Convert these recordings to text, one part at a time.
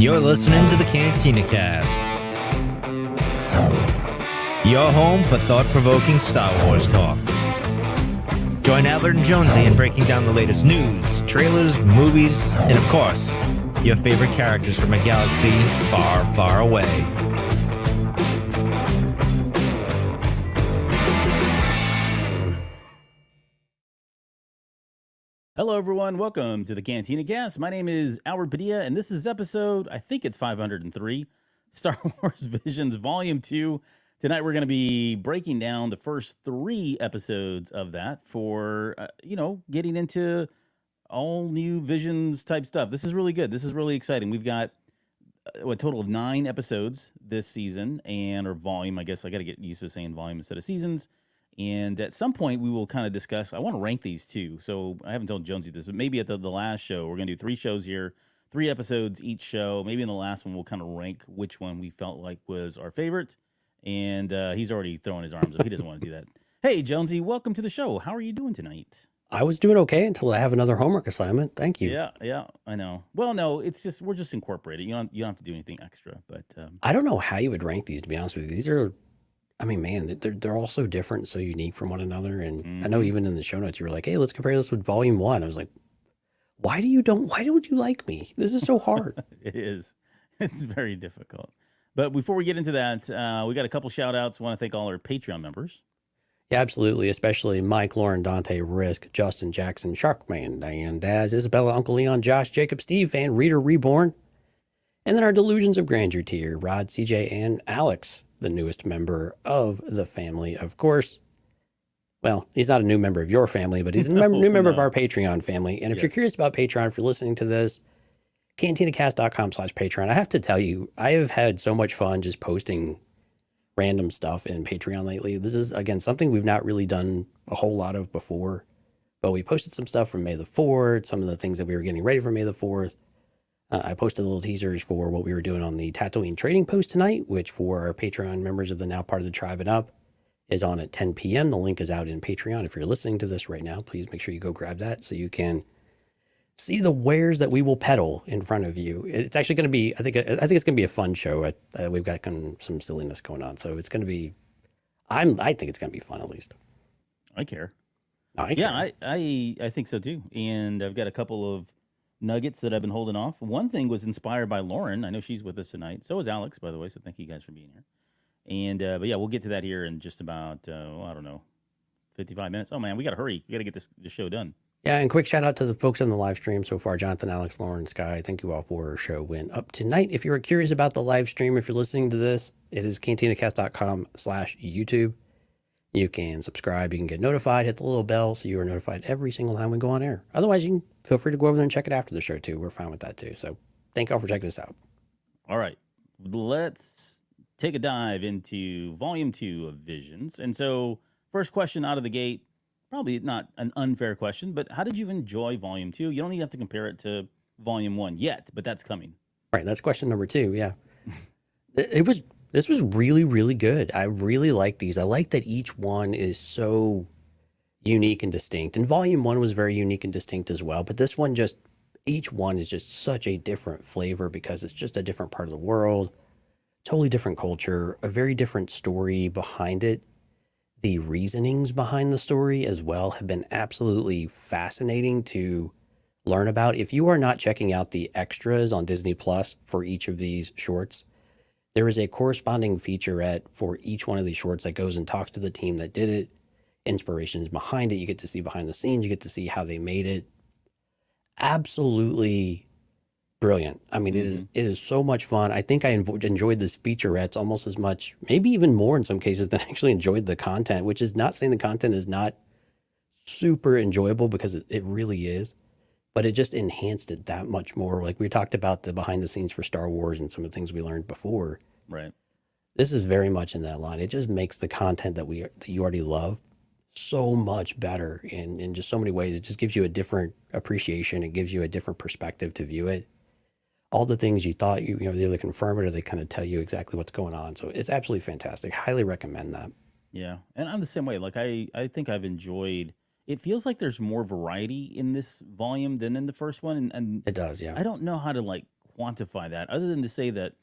You're listening to the Cantina Cast, your home for thought-provoking Star Wars talk. Join Adler and Jonesy in breaking down the latest news, trailers, movies, and of course, your favorite characters from a galaxy far, far away. Hello, everyone. Welcome to the Cantina Cast. My name is Albert Padilla, and this is episode, I think it's 503, Star Wars Visions Volume 2. Tonight, we're going to be breaking down the first 3 episodes of that for, getting into all new Visions type stuff. This is really good. This is really exciting. We've got a total of 9 episodes this season, or volume. I guess I got to get used to saying volume instead of seasons. And at some point, we will kind of discuss. I want to rank these too. So I haven't told Jonesy this, but maybe at the last show, we're going to do 3 shows here, 3 episodes each show. Maybe in the last one, we'll kind of rank which one we felt like was our favorite. And he's already throwing his arms up. He doesn't want to do that. Hey, Jonesy, welcome to the show. How are you doing tonight? I was doing okay until I have another homework assignment. Thank you. Yeah, I know. Well, no, it's just we're just incorporating. You don't have to do anything extra. But I don't know how you would rank these. To be honest with you, these are. I mean, man, they're all so different, so unique from one another. And I know even in the show notes, you were like, "Hey, let's compare this with Volume 1." I was like, Why don't you like me? This is so hard." It is. It's very difficult. But before we get into that, we got a couple shout outs. I want to thank all our Patreon members. Yeah, absolutely. Especially Mike, Lauren, Dante, Risk, Justin, Jackson, Sharkman, Diane, Daz, Isabella, Uncle Leon, Josh, Jacob, Steve, Fan, Reader, Reborn. And then our Delusions of Grandeur tier, Rod, CJ, and Alex, the newest member of the family, of course. Well, he's not a new member of your family, but he's a new member of our Patreon family. And if you're curious about Patreon, if you're listening to this, cantinacast.com/Patreon. I have to tell you, I have had so much fun just posting random stuff in Patreon lately. This is, again, something we've not really done a whole lot of before, but we posted some stuff from May the 4th, some of the things that we were getting ready for May the 4th. I posted little teasers for what we were doing on the Tatooine trading post tonight, which for our Patreon members of the Now Part of the Tribe and Up is on at 10 p.m. The link is out in Patreon. If you're listening to this right now, please make sure you go grab that so you can see the wares that we will peddle in front of you. It's actually going to be, I think it's going to be a fun show. We've got some silliness going on, so it's going to be. I think it's going to be fun at least. I care. I care. Yeah, I think so too. And I've got a couple of nuggets that I've been holding off. One thing was inspired by Lauren. I know she's with us tonight. So is Alex, by the way. So thank you guys for being here. And but yeah, we'll get to that here in just about 55 minutes. Oh man, we got to hurry. We got to get this show done. Yeah, and quick shout out to the folks on the live stream so far. Jonathan, Alex, Lauren, Sky. Thank you all for our show went up tonight. If you are curious about the live stream, if you're listening to this, it is cantinacast.com/YouTube. You can subscribe, you can get notified, hit the little bell so you are notified every single time we go on air. Otherwise, you can feel free to go over there and check it after the show too. We're fine with that too. So thank you all for checking this out. All right, let's take a dive into Volume 2 of Visions. And so first question out of the gate, probably not an unfair question, but how did you enjoy Volume 2? You don't even have to compare it to Volume 1 yet, but that's coming. Right, that's question number 2, yeah. This was really, really good. I really like these. I like that each one is so unique and distinct. And Volume 1 was very unique and distinct as well. But this one each one is just such a different flavor because it's just a different part of the world, totally different culture, a very different story behind it. The reasonings behind the story as well have been absolutely fascinating to learn about. If you are not checking out the extras on Disney Plus for each of these shorts, there is a corresponding featurette for each one of these shorts that goes and talks to the team that did it, inspirations behind it. You get to see behind the scenes. You get to see how they made it. Absolutely brilliant. I mean, it is so much fun. I think I enjoyed this featurettes almost as much, maybe even more in some cases than I actually enjoyed the content, which is not saying the content is not super enjoyable because it really is. But it just enhanced it that much more. Like we talked about the behind the scenes for Star Wars and some of the things we learned before. Right. This is very much in that line. It just makes the content that you already love so much better in just so many ways. It just gives you a different appreciation. It gives you a different perspective to view it. All the things you thought they either confirm it or they kind of tell you exactly what's going on. So it's absolutely fantastic. Highly recommend that. Yeah. And I'm the same way. Like I think I've enjoyed. It feels like there's more variety in this volume than in the first one. And it does, yeah. I don't know how to quantify that other than to say that,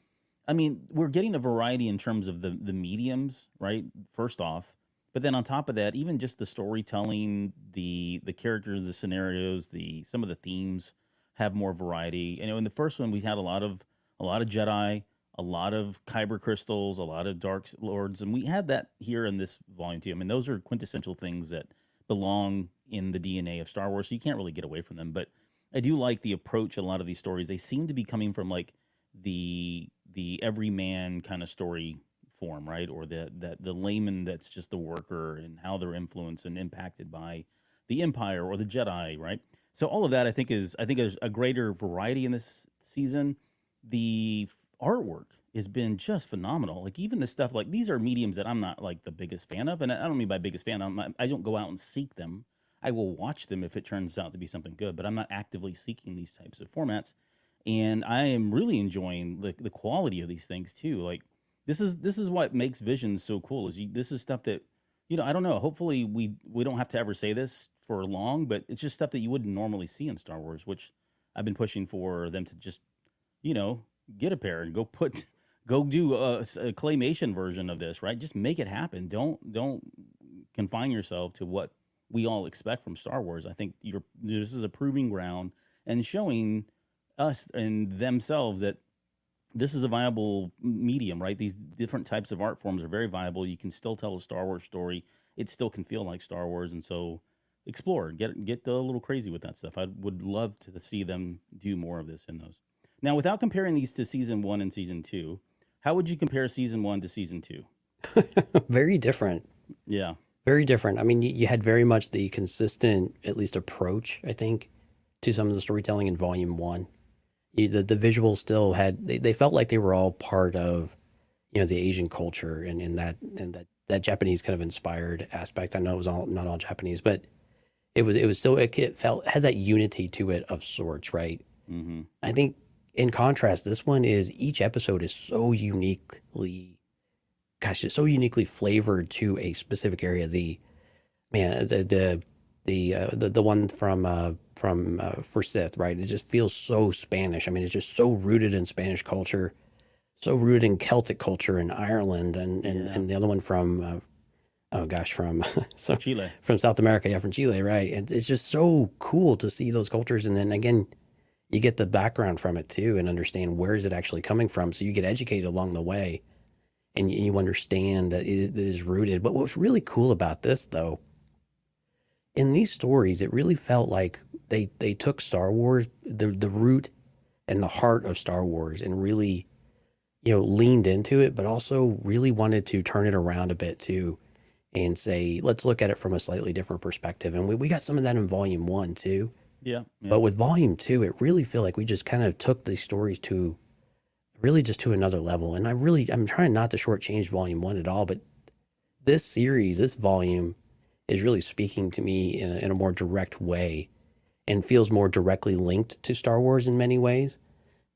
I mean, we're getting a variety in terms of the mediums, right? First off, but then on top of that, even just the storytelling, the characters, the scenarios, the some of the themes have more variety. You know, in the first one, we had a lot of Jedi, a lot of kyber crystals, a lot of dark lords, and we had that here in this volume too. I mean, those are quintessential things that belong in the DNA of Star Wars, so you can't really get away from them. But I do like the approach. A lot of these stories, they seem to be coming from like the everyman kind of story form, right? Or the layman that's just the worker and how they're influenced and impacted by the Empire or the Jedi, right? So all of that, I think there's a greater variety in this season. The artwork has been just phenomenal. Like even the stuff like these are mediums that I'm not like the biggest fan of, and I don't mean by biggest fan. I don't go out and seek them. I will watch them if it turns out to be something good, but I'm not actively seeking these types of formats. And I am really enjoying the quality of these things too. Like this is what makes Visions so cool. This is stuff that I don't know. Hopefully we don't have to ever say this for long, but it's just stuff that you wouldn't normally see in Star Wars, which I've been pushing for them to just you know get a pair and go do a claymation version of this, right? Just make it happen. Don't confine yourself to what we all expect from Star Wars. I think this is a proving ground and showing us and themselves that this is a viable medium, right? These different types of art forms are very viable. You can still tell a Star Wars story. It still can feel like Star Wars, and so explore, get a little crazy with that stuff. I would love to see them do more of this in those. Now, without comparing these to season 1 and season 2, how would you compare season 1 to season 2? Very different. Yeah. Very different. I mean, you had very much the consistent, at least approach, I think, to some of the storytelling in volume 1. The visuals still had they felt like they were all part of the Asian culture and that Japanese kind of inspired aspect. I know it was not all Japanese, but it was still it had that unity to it of sorts, right? Mm-hmm. I think in contrast, this one is each episode is so uniquely, gosh, it's so uniquely flavored to a specific area. The one from for Sith, right? It just feels so Spanish. I mean, it's just so rooted in Spanish culture, so rooted in Celtic culture in Ireland, and the other one from from Chile, from South America, yeah, from Chile, right? And it's just so cool to see those cultures, and then again, you get the background from it too, and understand where is it actually coming from. So you get educated along the way, and you understand that it is rooted. But what's really cool about this, though, in these stories, it really felt like they took Star Wars, the root and the heart of Star Wars, and really, leaned into it, but also really wanted to turn it around a bit too, and say, let's look at it from a slightly different perspective. And we got some of that in volume 1 too. Yeah. But with volume 2, it really feel like we just kind of took these stories to really just to another level. And I'm trying not to shortchange volume 1 at all, but this volume is really speaking to me in a more direct way and feels more directly linked to Star Wars in many ways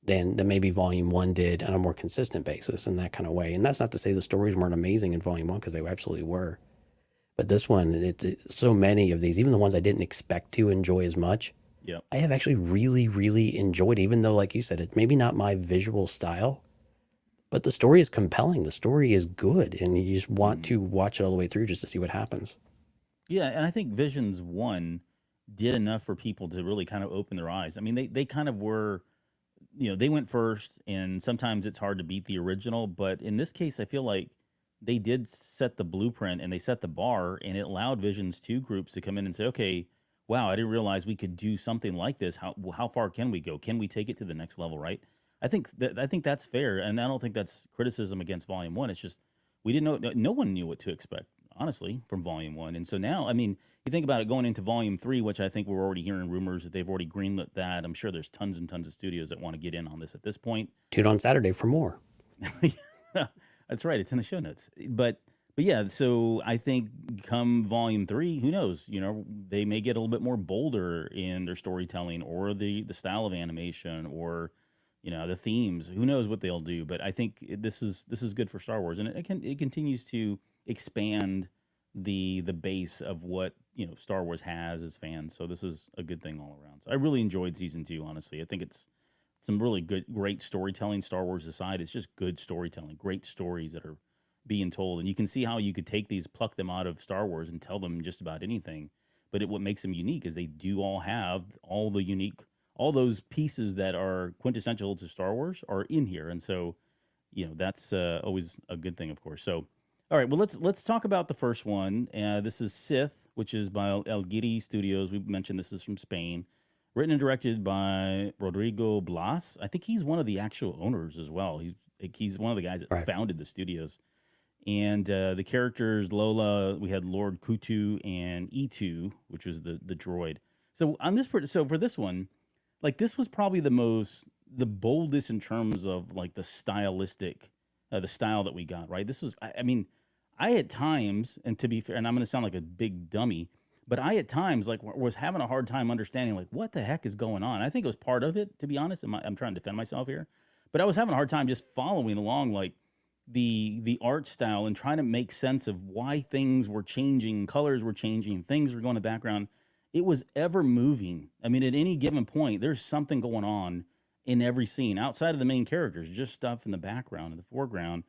than maybe volume 1 did on a more consistent basis in that kind of way. And that's not to say the stories weren't amazing in volume 1, because they absolutely were. But this one, so many of these, even the ones I didn't expect to enjoy as much, I have actually really, really enjoyed, even though, like you said, it's maybe not my visual style, but the story is compelling. The story is good, and you just want to watch it all the way through just to see what happens. Yeah, and I think Visions 1 did enough for people to really kind of open their eyes. I mean, they kind of were, they went first, and sometimes it's hard to beat the original, but in this case, I feel like they did set the blueprint and they set the bar, and it allowed Visions 2 groups to come in and say, okay, wow, I didn't realize we could do something like this. How far can we go? Can we take it to the next level, right? I think that's fair, and I don't think that's criticism against Volume 1. It's just we didn't know. No one knew what to expect, honestly, from Volume 1. And so now, I mean, you think about it going into Volume 3, which I think we're already hearing rumors that they've already greenlit that. I'm sure there's tons and tons of studios that want to get in on this at this point. Tune on Saturday for more. That's right. It's in the show notes. But yeah, so I think come Volume 3, who knows? They may get a little bit more bolder in their storytelling, or the style of animation, or the themes. Who knows what they'll do? But I think this is good for Star Wars, and it continues to expand the base of what Star Wars has as fans. So this is a good thing all around. So I really enjoyed season 2. Honestly, I think it's some really great storytelling. Star Wars aside, it's just good storytelling, great stories that are being told, and you can see how you could take these, pluck them out of Star Wars, and tell them just about anything. But what makes them unique is they do all have all those pieces that are quintessential to Star Wars are in here, and so that's always a good thing, of course. So, all right, well let's talk about the first one. This is Sith, which is by El Giri Studios. We mentioned this is from Spain, written and directed by Rodrigo Blas. I think he's one of the actual owners as well. He's one of the guys that founded the studios. And the characters, Lola, we had Lord Kutu and E2, which was the droid. So for this one, like, this was probably the boldest in terms of like the stylistic, the style that we got, right? This was, I mean, I at times, and to be fair, and I'm going to sound like a big dummy, but I at times like was having a hard time understanding like what the heck is going on. I think it was part of it, to be honest. I'm trying to defend myself here, but I was having a hard time just following along, like the art style, and trying to make sense of why things were changing, colors were changing, things were going in the background. It was ever moving. I mean, at any given point, there's something going on in every scene outside of the main characters, just stuff in the background, in the foreground.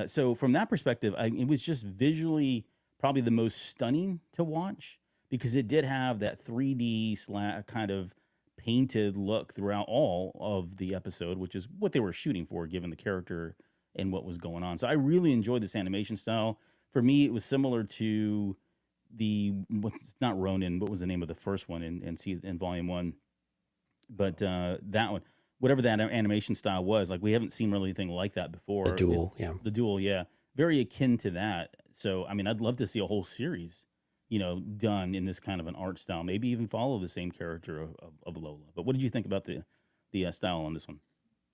So from that perspective, it was just visually probably the most stunning to watch, because it did have that 3D kind of painted look throughout all of the episode, which is what they were shooting for, given the character and what was going on. So I really enjoyed this animation style. For me, it was similar to what's not Ronin, what was the name of the first one in volume 1? But that one, whatever that animation style was, like, we haven't seen really anything like that before. The Duel, The Duel, yeah. Very akin to that. So, I mean, I'd love to see a whole series, done in this kind of an art style. Maybe even follow the same character of Lola. But what did you think about the style on this one?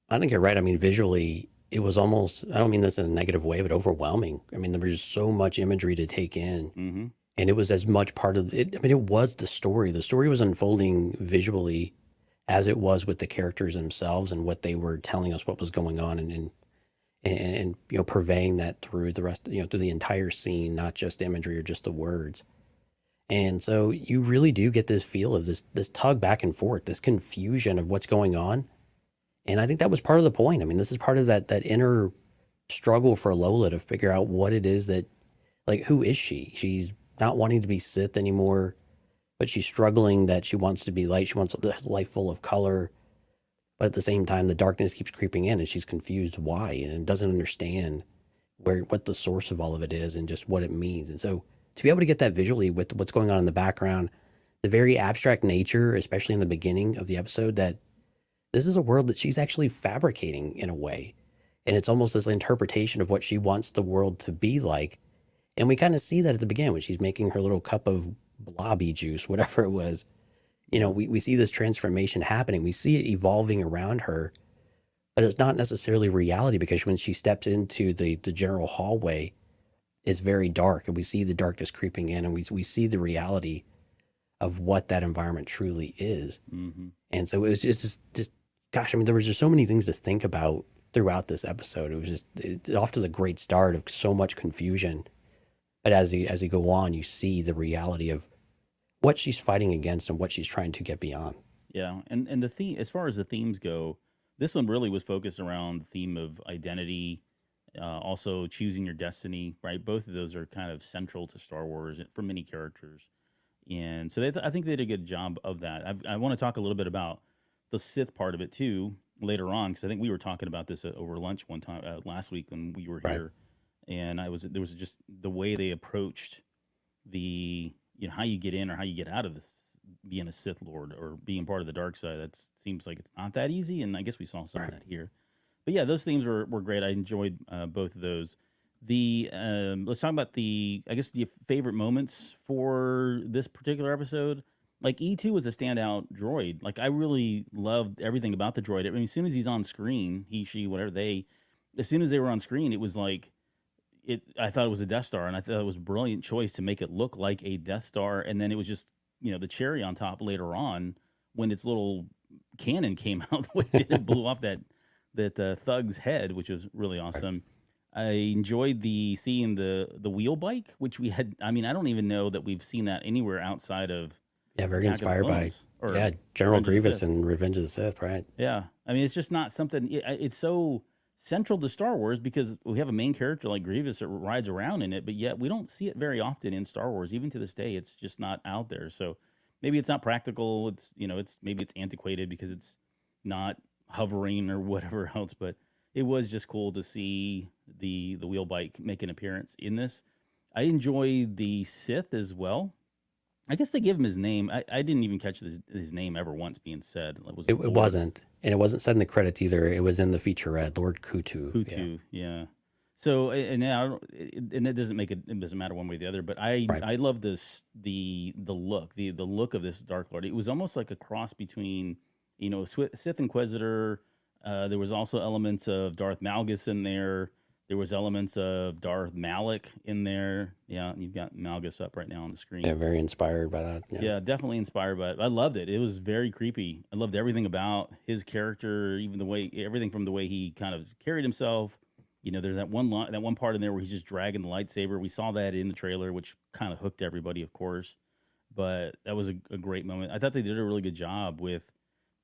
I think you're right. I mean, visually, it was almost, I don't mean this in a negative way, but overwhelming. I mean, there was just so much imagery to take in. Mm-hmm. And it was as much part of it. I mean, it was the story. The story was unfolding visually as it was with the characters themselves and what they were telling us, what was going on, and purveying that through the rest, through the entire scene, not just imagery or just the words. And so you really do get this feel of this tug back and forth, this confusion of what's going on. And I think that was part of the point. I mean, this is part of that inner struggle for Lola to figure out what it is that, like, who is she? She's not wanting to be Sith anymore, but she's struggling that she wants to be light. She wants a life full of color. But at the same time, the darkness keeps creeping in, and she's confused why, and doesn't understand what the source of all of it is and just what it means. And so to be able to get that visually with what's going on in the background, the very abstract nature, especially in the beginning of the episode, that this is a world that she's actually fabricating in a way. And it's almost this interpretation of what she wants the world to be like. And we kind of see that at the beginning when she's making her little cup of blobby juice, whatever it was. We see this transformation happening. We see it evolving around her, but it's not necessarily reality, because when she steps into the general hallway, it's very dark, and we see the darkness creeping in, and we see the reality of what that environment truly is. Mm-hmm. And so it was just gosh, I mean, there was just so many things to think about throughout this episode. It was just off to the great start of so much confusion. But as you go on, you see the reality of what she's fighting against and what she's trying to get beyond. Yeah, and the theme, as far as the themes go, this one really was focused around the theme of identity, also choosing your destiny, right? Both of those are kind of central to Star Wars for many characters. And so I think they did a good job of that. I want to talk a little bit about the Sith part of it too later on, because I think we were talking about this over lunch one time last week when we were here, and there was just the way they approached the how you get in or how you get out of this, being a Sith Lord or being part of the dark side. That seems like it's not that easy, and I guess we saw some of that here. But yeah, those themes were great. I enjoyed both of those. Let's talk about the favorite moments for this particular episode. Like, E2 was a standout droid. Like, I really loved everything about the droid. I mean, as soon as he's on screen, he, she, whatever, as soon as they were on screen, it was like, I thought it was a Death Star, and I thought it was a brilliant choice to make it look like a Death Star. And then it was just, the cherry on top later on when its little cannon came out, it blew off that thug's head, which was really awesome. I enjoyed seeing the wheel bike, which we had. I mean, I don't even know that we've seen that anywhere outside of Yeah, very Attack of the inspired by Clones, or yeah, General Revenge of the Grievous Sith. and Revenge of the Sith, right? Yeah, I mean, it's just not something. It's so central to Star Wars because we have a main character like Grievous that rides around in it, but yet we don't see it very often in Star Wars. Even to this day, it's just not out there. So maybe it's not practical. It's it's maybe it's antiquated because it's not hovering or whatever else. But it was just cool to see the wheel bike make an appearance in this. I enjoy the Sith as well. I guess they give him his name. I didn't even catch his name ever once being said. Was It, it it wasn't, and it wasn't said in the credits either. It was in the featurette, Lord Kutu. Kutu, yeah. So and now and it doesn't make it doesn't matter one way or the other. But Right. I love this the look of this Dark Lord. It was almost like a cross between Sith Inquisitor. There was also elements of Darth Malgus in there. There was elements of Darth Malik in there. Yeah, you've got Malgus up right now on the screen. Yeah, very inspired by that. Yeah, definitely inspired by it. I loved it. It was very creepy. I loved everything about his character, even everything from the way he kind of carried himself. There's that one part in there where he's just dragging the lightsaber. We saw that in the trailer, which kind of hooked everybody, of course. But that was a great moment. I thought they did a really good job with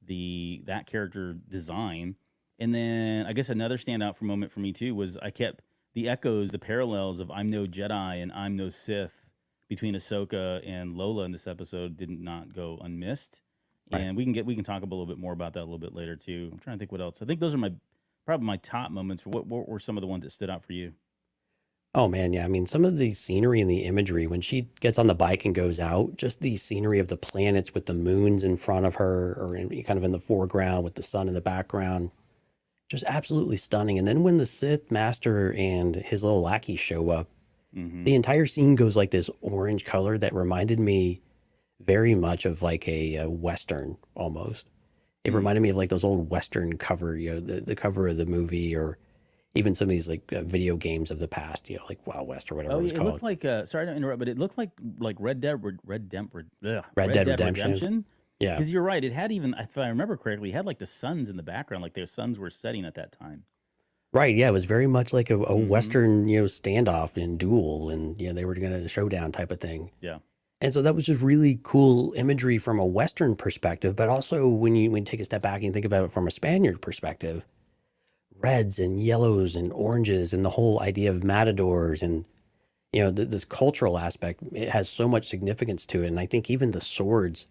that character design. And then I guess another standout moment for me too was I kept the echoes, the parallels of I'm no Jedi and I'm no Sith between Ahsoka and Lola in this episode did not go unmissed. Right. And we can talk a little bit more about that a little bit later too. I'm trying to think what else. I think those are probably my top moments. What were some of the ones that stood out for you? Oh man, yeah. I mean, some of the scenery and the imagery when she gets on the bike and goes out, just the scenery of the planets with the moons in front of her, or kind of in the foreground with the sun in the background, just absolutely stunning. And then when the Sith Master and his little lackey show up, the entire scene goes like this orange color that reminded me very much of like a Western almost. It reminded me of like those old Western cover, the cover of the movie, or even some of these like video games of the past, like Wild West or whatever it was it called. looked like sorry to interrupt, but it looked like Red Dead Dead Redemption. Yeah. Because you're right, it had even, if I remember correctly, it had like the suns in the background, like their suns were setting at that time. Right. Yeah. It was very much like a Western, standoff and duel, and they were going to showdown type of thing. Yeah. And so that was just really cool imagery from a Western perspective, but also when you take a step back and think about it from a Spaniard perspective, reds and yellows and oranges and the whole idea of matadors and this cultural aspect, it has so much significance to it. And I think even the swords,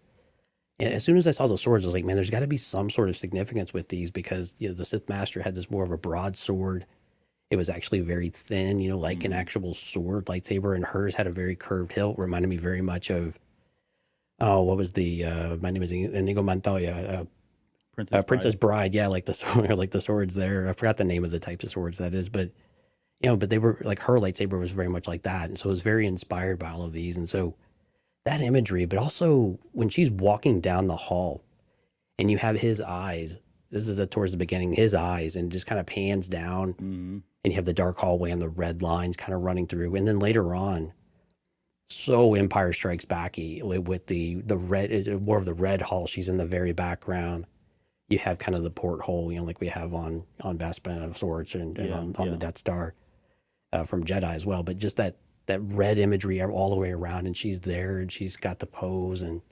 as soon as I saw the swords, I was like, man, there's got to be some sort of significance with these, because the Sith Master had this more of a broad sword. It was actually very thin, like an actual sword lightsaber, and hers had a very curved hilt. Reminded me very much of what was my name is Inigo Montoya, Princess Bride. Yeah, like the sword, like the swords there. I forgot the name of the types of swords that is, but but they were like, her lightsaber was very much like that, and so it was very inspired by all of these. And so that imagery, but also when she's walking down the hall and you have his eyes, this is towards the beginning, his eyes, and just kind of pans down, and you have the dark hallway and the red lines kind of running through. And then later on, so Empire Strikes Back with the red, is more of the red hall. She's in the very background. You have kind of the porthole, like we have on Bespin of sorts, and on the Death Star from Jedi as well. But just that red imagery all the way around, and she's there, and she's got the pose, and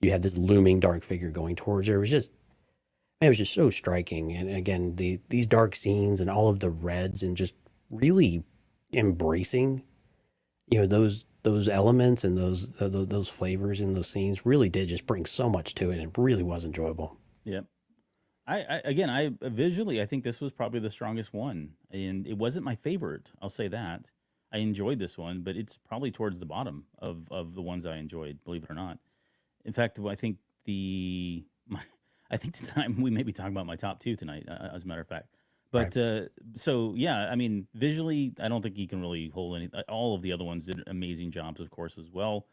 you have this looming dark figure going towards her. It was just so striking. And again, these dark scenes and all of the reds, and just really embracing, those elements and those flavors in those scenes really did just bring so much to it. It really was enjoyable. Yep. I visually, I think this was probably the strongest one, and it wasn't my favorite. I'll say that. I enjoyed this one, but it's probably towards the bottom of the ones I enjoyed, believe it or not. In fact, I think tonight we may be talking about my top two tonight, as a matter of fact. But Right. So yeah, I mean, visually, I don't think you can really hold any. All of the other ones did amazing jobs, of course, as well.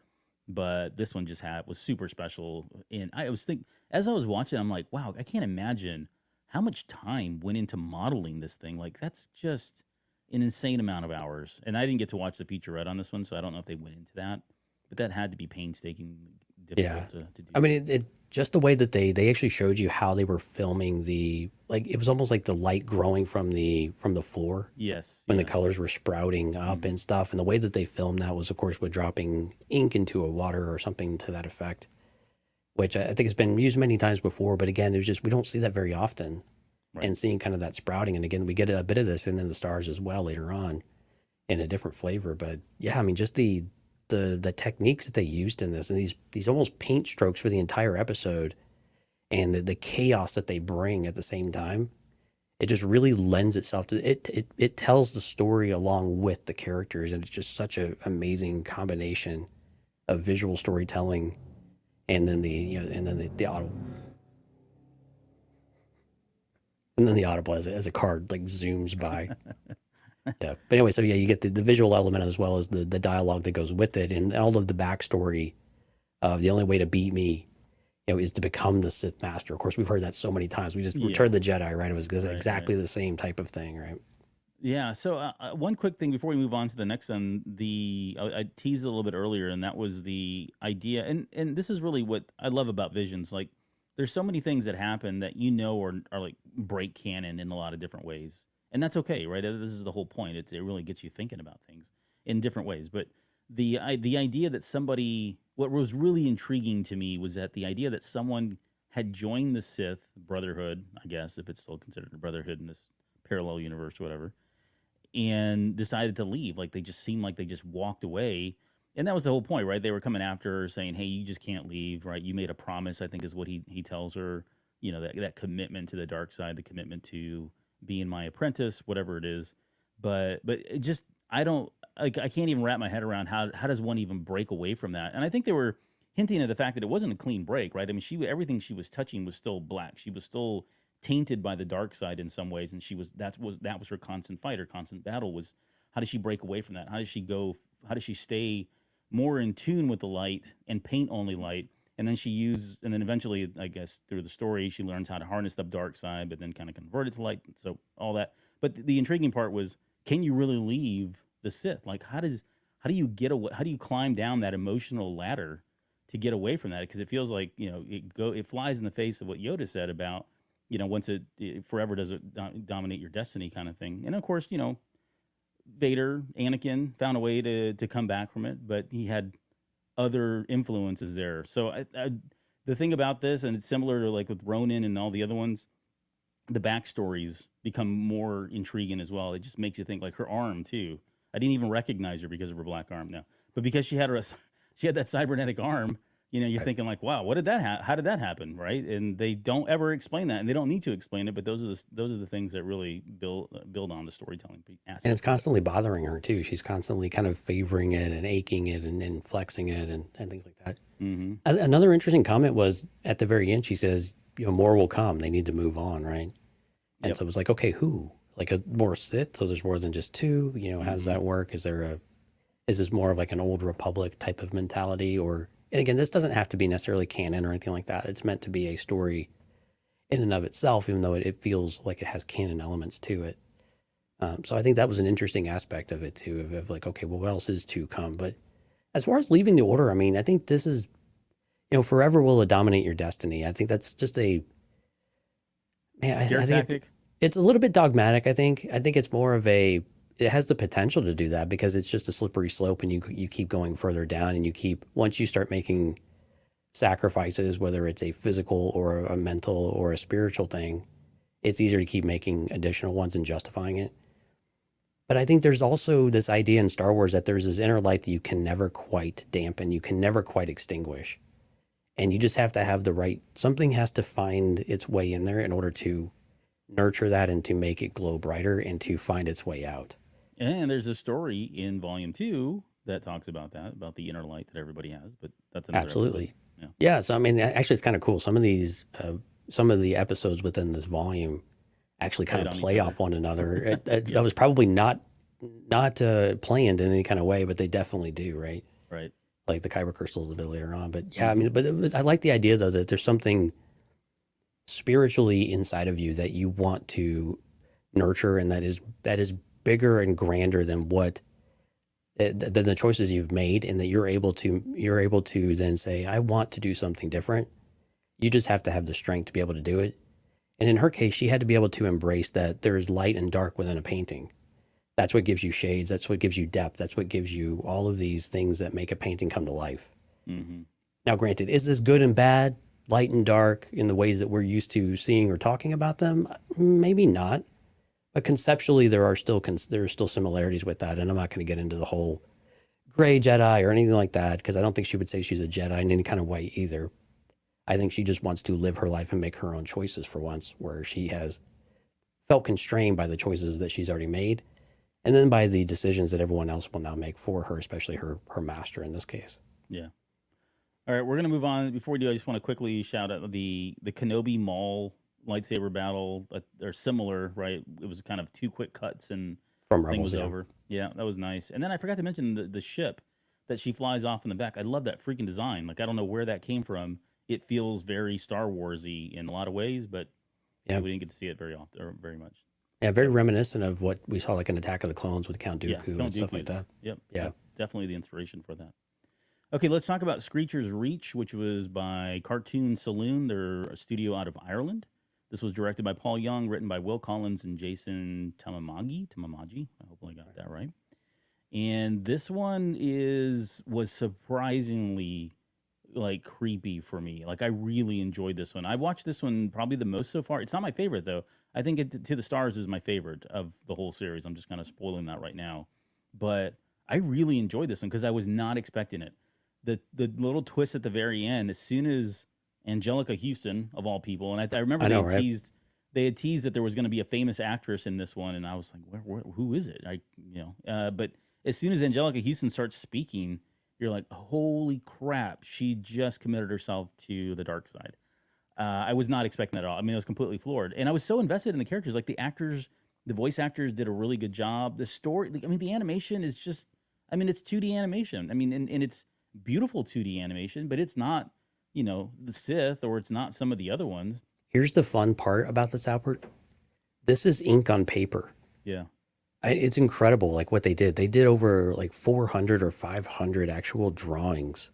But this one was super special. And I was as I was watching, I'm like, wow, I can't imagine how much time went into modeling this thing. Like, that's just an insane amount of hours. And I didn't get to watch the featurette on this one, so I don't know if they went into that. But that had to be painstaking, difficult to do. I mean, it just the way that they actually showed you how they were filming it was almost like the light growing from the floor. Yes. When yeah. the colors were sprouting up and stuff. And the way that they filmed that was, of course, with dropping ink into a water or something to that effect. which I think has been used many times before. But again, it was just we don't see that very often, Right. and seeing kind of that sprouting. And again, we get a bit of this in the stars as well later on in a different flavor. But yeah, I mean, just the techniques that they used in this, and these almost paint strokes for the entire episode, and the chaos that they bring at the same time, it just really lends itself to it. It tells the story along with the characters, and it's just such an amazing combination of visual storytelling, and then the audible, and then the audible as a card like zooms by. Yeah, but anyway, so yeah, you get the visual element as well as the dialogue that goes with it, and all of the backstory of the only way to beat me, is to become the Sith Master. Of course, we've heard that so many times. We just Return the Jedi, right? It was exactly the same type of thing, right? Yeah. So one quick thing before we move on to the next one, I teased it a little bit earlier, and that was the idea, and this is really what I love about Visions. Like, there's so many things that happen that are like break canon in a lot of different ways, and that's okay, right? This is the whole point. It really gets you thinking about things in different ways. But the idea that what was really intriguing to me was that the idea that someone had joined the Sith Brotherhood, I guess, if it's still considered a brotherhood in this parallel universe or whatever, and decided to leave. Like, they just seemed like they just walked away. And that was the whole point, right? They were coming after her saying, hey, you just can't leave, right? You made a promise, I think is what he tells her, that commitment to the dark side, the commitment to being my apprentice, whatever it is. But it just, I can't even wrap my head around how does one even break away from that? And I think they were hinting at the fact that it wasn't a clean break, right? I mean, everything she was touching was still black. She was still tainted by the dark side in some ways, and that was her constant fight. Her constant battle was, how does she break away from that? How does she stay more in tune with the light and paint only light? And then eventually, I guess through the story, she learns how to harness the dark side, but then kind of convert it to light. So all that. But the intriguing part was, can you really leave the Sith? Like, how do you get away? How do you climb down that emotional ladder to get away from that? Because it feels like, it flies in the face of what Yoda said about, once it forever does it dominate your destiny kind of thing. And of course, Vader, Anakin found a way to come back from it, but he had other influences there. So the thing about this, and it's similar to like with Ronin and all the other ones, the backstories become more intriguing as well. It just makes you think, like her arm too. I didn't even recognize her because of her black arm now, but because she had that cybernetic arm, you're thinking like, wow, how did that happen, right? And they don't ever explain that, and they don't need to explain it. But those are the things that really build on the storytelling aspect. And it's constantly bothering her too. She's constantly kind of favoring it and aching it and flexing it and things like that. Mm-hmm. Another interesting comment was at the very end. She says, more will come. They need to move on, right? And so it was like, okay, who? Like more Sith? So there's more than just two. How does that work? Is this more of like an old Republic type of mentality, or? And again, this doesn't have to be necessarily canon or anything like that. It's meant to be a story in and of itself, even though it feels like it has canon elements to it. So I think that was an interesting aspect of it too, of like, okay, well, what else is to come? But as far as leaving the Order, I mean, I think this is, forever will it dominate your destiny. I think that's just I think it's a little bit dogmatic. I think it's more of it has the potential to do that because it's just a slippery slope, and you keep going further down, and once you start making sacrifices, whether it's a physical or a mental or a spiritual thing, it's easier to keep making additional ones and justifying it. But I think there's also this idea in Star Wars that there's this inner light that you can never quite dampen, you can never quite extinguish. And you just have to have something has to find its way in there in order to nurture that and to make it glow brighter and to find its way out. And there's a story in Volume 2 that talks about the inner light that everybody has, but that's another Absolutely. episode. Yeah. So, I mean, actually, it's kind of cool. Some of the episodes within this volume actually kind of play off one another. That was probably not planned in any kind of way, but they definitely do, right? Right. Like the kyber crystals a bit later on. But yeah, I mean, I like the idea though that there's something spiritually inside of you that you want to nurture, and that is bigger and grander than than the choices you've made, and that you're able to then say, I want to do something different. You just have to have the strength to be able to do it. And in her case, she had to be able to embrace that there is light and dark within a painting. That's what gives you shades. That's what gives you depth. That's what gives you all of these things that make a painting come to life. Mm-hmm. Now, granted, is this good and bad, light and dark in the ways that we're used to seeing or talking about them? Maybe not. But conceptually, there are still similarities with that, and I'm not going to get into the whole gray Jedi or anything like that because I don't think she would say she's a Jedi in any kind of way either. I think she just wants to live her life and make her own choices for once, where she has felt constrained by the choices that she's already made, and then by the decisions that everyone else will now make for her, especially her master in this case. Yeah. All right, we're gonna move on. Before we do, I just want to quickly shout out the Kenobi Maul lightsaber battle. They're similar, right? It was kind of two quick cuts and From the thing Rebels, was yeah. over. Yeah, that was nice. And then I forgot to mention the ship that she flies off in the back. I love that freaking design. Like I don't know where that came from. It feels very Star Warsy in a lot of ways, but Yeah. we didn't get to see it very often or very much. Yeah, very reminiscent of what we saw like in Attack of the Clones with Count Yeah, Dooku Count and stuff like Dooku's. that. Yep. Yeah. Definitely the inspiration for that. Okay, let's talk about Screecher's Reach, which was by Cartoon Saloon. They're a studio out of Ireland. This was directed by Paul Young, written by Will Collins and Jason Tamamaji. I hope I got that right. And this one was surprisingly like creepy for me. Like I really enjoyed this one. I watched this one probably the most so far. It's not my favorite though. I think To the Stars is my favorite of the whole series. I'm just kind of spoiling that right now. But I really enjoyed this one because I was not expecting it. The little twist at the very end, as soon as Angelica Houston of all people, and I remember I know, right? they had teased that there was going to be a famous actress in this one, and I was like, who is it? But as soon as Angelica Houston starts speaking, you're like, holy crap, she just committed herself to the dark side. I was not expecting that at all. I mean, I was completely floored, and I was so invested in the characters. Like the voice actors did a really good job. The story, I mean, the animation is just, I mean, it's 2D animation. I mean, and it's beautiful 2D animation, but it's not, the Sith or it's not some of the other ones. Here's the fun part about this, Albert. This is ink on paper. Yeah. It's incredible, like what they did. They did over like 400 or 500 actual drawings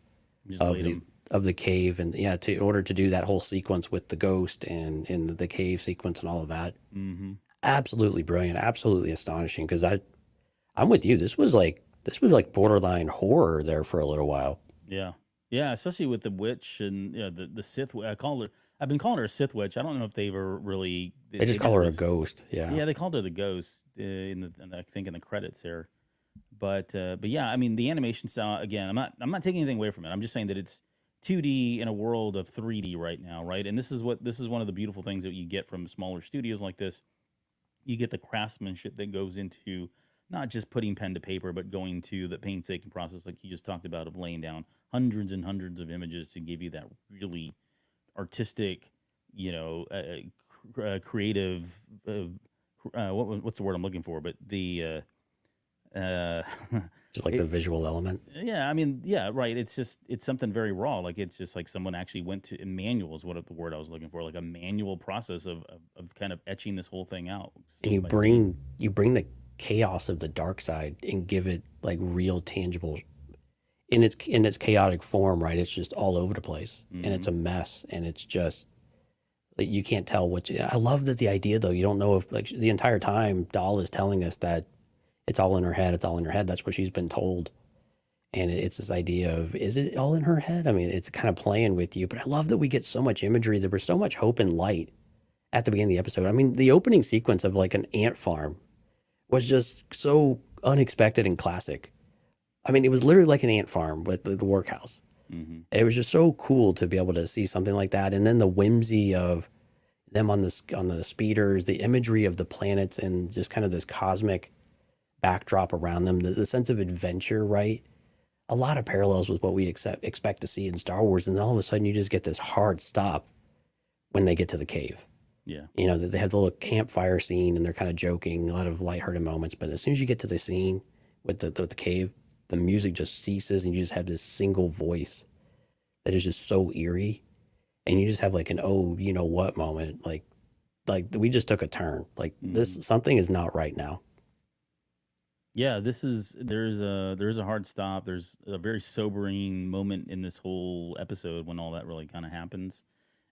Just of laid the 'em. of the cave, and yeah, in order to do that whole sequence with the ghost and in the cave sequence and all of that. Mm-hmm. Absolutely brilliant, absolutely astonishing. Because I'm with you. This was like borderline horror there for a little while. Yeah. Yeah, especially with the witch and the Sith. I've been calling her a Sith witch. I don't know if they ever really. They just call her a ghost. Yeah. Yeah, they called her the ghost I think in the credits here. But yeah, I mean the animation style again. I'm not taking anything away from it. I'm just saying that it's 2D in a world of 3D right now, right? And this is one of the beautiful things that you get from smaller studios like this. You get the craftsmanship that goes into not just putting pen to paper, but going to the painstaking process, like you just talked about, of laying down hundreds and hundreds of images to give you that really artistic, creative. What's the word I'm looking for? But the Just like the visual element. yeah, I mean, yeah, right. It's something very raw. Like it's just like someone actually went to a manual is what the word I was looking for, like a manual process of kind of etching this whole thing out. And scene by scene. you bring the chaos of the dark side and give it like real tangible in its chaotic form, right? It's just all over the place and it's a mess, and it's just like you can't tell I love that the idea though, you don't know if like the entire time Dahl is telling us that it's all in her head, it's all in her head. That's what she's been told. And it's this idea of, is it all in her head? I mean, it's kind of playing with you, but I love that we get so much imagery. There was so much hope and light at the beginning of the episode. I mean, the opening sequence of like an ant farm was just so unexpected and classic. I mean, it was literally like an ant farm with the workhouse. Mm-hmm. And it was just so cool to be able to see something like that. And then the whimsy of them on the speeders, the imagery of the planets and just kind of this cosmic backdrop around them, the sense of adventure, right? A lot of parallels with what we expect to see in Star Wars. And then all of a sudden you just get this hard stop when they get to the cave. Yeah. They have the little campfire scene and they're kind of joking, a lot of lighthearted moments. But as soon as you get to the scene with the cave, the music just ceases and you just have this single voice that is just so eerie. And you just have like an, oh, you know what moment. Like we just took a turn. Like this, something is not right now. Yeah, there's a hard stop. There's a very sobering moment in this whole episode when all that really kind of happens.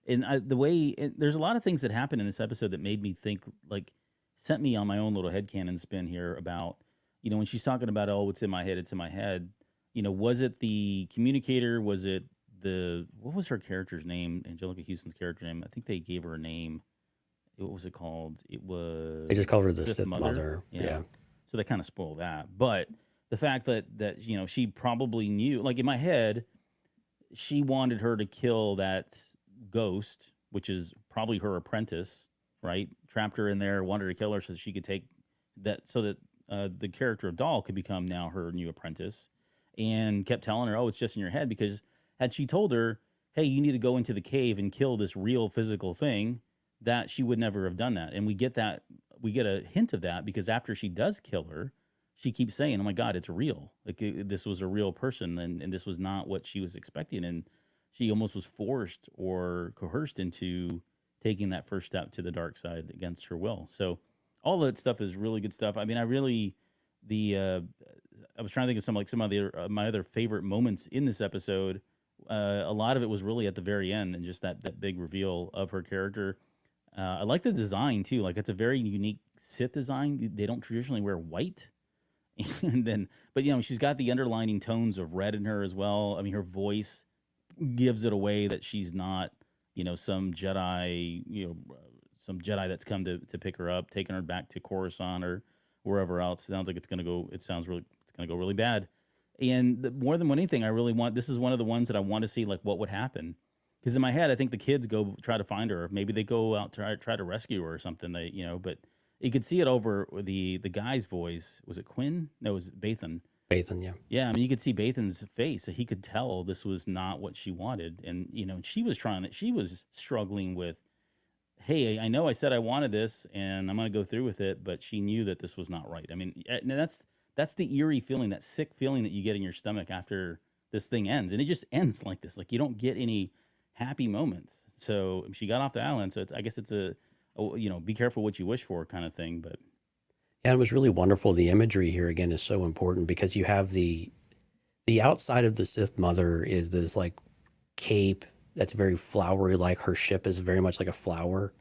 And there's a lot of things that happen in this episode that made me think, like, sent me on my own little headcanon spin here about, when she's talking about, oh, what's in my head, it's in my head. Was it the communicator? Was it what was her character's name? Angelica Houston's character name. I think they gave her a name. What was it called? It was. They just called her the Sith Sith Mother. Yeah. So they kind of spoiled that. But the fact that she probably knew, like in my head, she wanted her to kill that ghost, which is probably her apprentice, right? Trapped her in there, wanted her to kill her so that she could take that, so that the character of Doll could become now her new apprentice, and kept telling her, "Oh, it's just in your head." Because had she told her, "Hey, you need to go into the cave and kill this real physical thing," that she would never have done that. And we get a hint of that because after she does kill her, she keeps saying, "Oh my God, it's real. Like this was a real person, and this was not what she was expecting." And she almost was forced or coerced into taking that first step to the dark side against her will. So all that stuff is really good stuff. I mean, I was trying to think of some of the my other favorite moments in this episode. A lot of it was really at the very end, and just that big reveal of her character. I like the design too. Like it's a very unique Sith design. They don't traditionally wear white. And then, but she's got the underlining tones of red in her as well. I mean, her voice gives it away that she's not, some Jedi, some Jedi that's come to pick her up, taking her back to Coruscant or wherever else. It sounds like it's going to go really bad. And more than anything, this is one of the ones that I want to see, like, what would happen. Because in my head, I think the kids go try to find her. Maybe they go out to try to rescue her or something. But you could see it over the guy's voice. Was it Quinn? No, it was Bathan. Bathan, yeah. Yeah, I mean, you could see Bathan's face. He could tell this was not what she wanted. And, she was struggling with, hey, I know I said I wanted this, and I'm going to go through with it, but she knew that this was not right. I mean, that's the eerie feeling, that sick feeling that you get in your stomach after this thing ends. And it just ends like this. Like, you don't get any happy moments. So she got off the island. So I guess it's be careful what you wish for kind of thing. But yeah, it was really wonderful. The imagery here again is so important because you have the outside of the Sith Mother is this like cape that's very flowery, like her ship is very much like a flower,